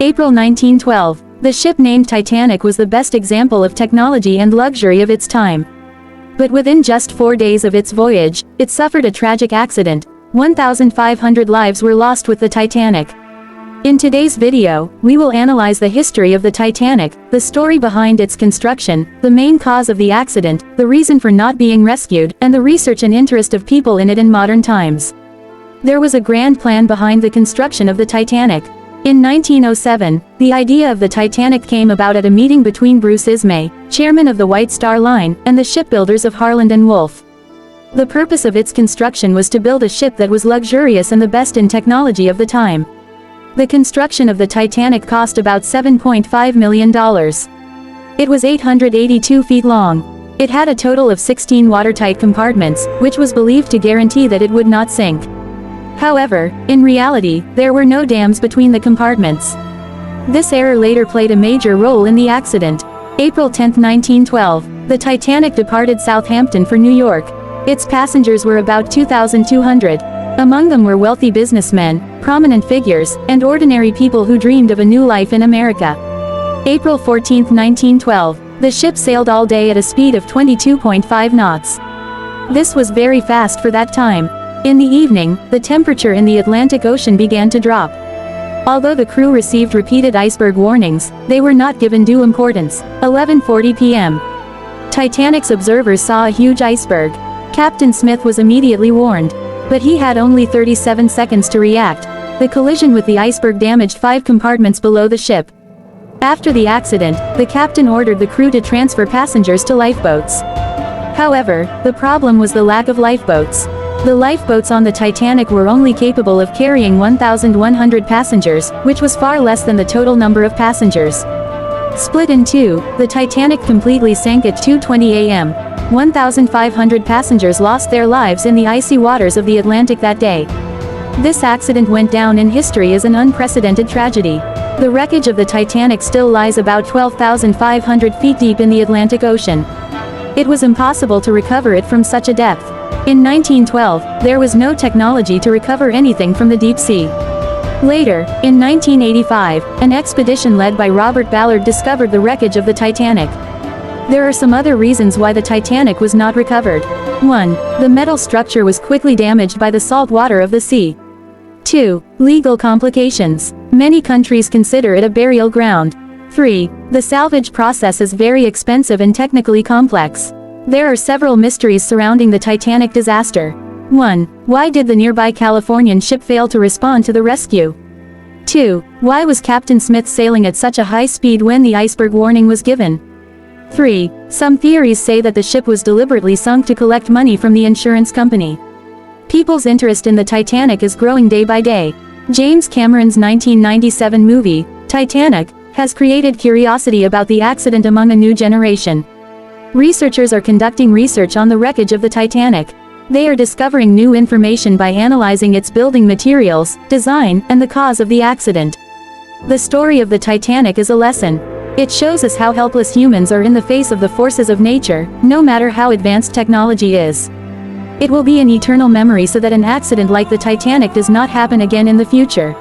April 1912. The ship named Titanic was the best example of technology and luxury of its time. But within just 4 days of its voyage, it suffered a tragic accident. 1,500 lives were lost with the Titanic. In today's video, we will analyze the history of the Titanic, the story behind its construction, the main cause of the accident, the reason for not being rescued, and the research and interest of people in it in modern times. There was a grand plan behind the construction of the Titanic. In 1907, the idea of the Titanic came about at a meeting between Bruce Ismay, chairman of the White Star Line, and the shipbuilders of Harland and Wolff. The purpose of its construction was to build a ship that was luxurious and the best in technology of the time. The construction of the Titanic cost about $7.5 million. It was 882 feet long. It had a total of 16 watertight compartments, which was believed to guarantee that it would not sink. However, in reality, there were no dams between the compartments. This error later played a major role in the accident. April 10, 1912, the Titanic departed Southampton for New York. Its passengers were about 2,200. Among them were wealthy businessmen, prominent figures, and ordinary people who dreamed of a new life in America. April 14, 1912, the ship sailed all day at a speed of 22.5 knots. This was very fast for that time. In the evening, the temperature in the Atlantic Ocean began to drop. Although the crew received repeated iceberg warnings, they were not given due importance. 11:40 p.m. Titanic's observers saw a huge iceberg. Captain Smith was immediately warned. But he had only 37 seconds to react. The collision with the iceberg damaged 5 compartments below the ship. After the accident, the captain ordered the crew to transfer passengers to lifeboats. However, the problem was the lack of lifeboats. The lifeboats on the Titanic were only capable of carrying 1,100 passengers, which was far less than the total number of passengers. Split in two, the Titanic completely sank at 2:20 a.m. 1,500 passengers lost their lives in the icy waters of the Atlantic that day. This accident went down in history as an unprecedented tragedy. The wreckage of the Titanic still lies about 12,500 feet deep in the Atlantic Ocean. It was impossible to recover it from such a depth. In 1912, there was no technology to recover anything from the deep sea. Later, in 1985, an expedition led by Robert Ballard discovered the wreckage of the Titanic. There are some other reasons why the Titanic was not recovered. 1. The metal structure was quickly damaged by the salt water of the sea. 2. Legal complications. Many countries consider it a burial ground. 3. The salvage process is very expensive and technically complex. There are several mysteries surrounding the Titanic disaster. 1. Why did the nearby Californian ship fail to respond to the rescue? 2. Why was Captain Smith sailing at such a high speed when the iceberg warning was given? 3. Some theories say that the ship was deliberately sunk to collect money from the insurance company. People's interest in the Titanic is growing day by day. James Cameron's 1997 movie, Titanic, has created curiosity about the accident among a new generation. Researchers are conducting research on the wreckage of the Titanic. They are discovering new information by analyzing its building materials, design, and the cause of the accident. The story of the Titanic is a lesson. It shows us how helpless humans are in the face of the forces of nature, no matter how advanced technology is. It will be an eternal memory so that an accident like the Titanic does not happen again in the future.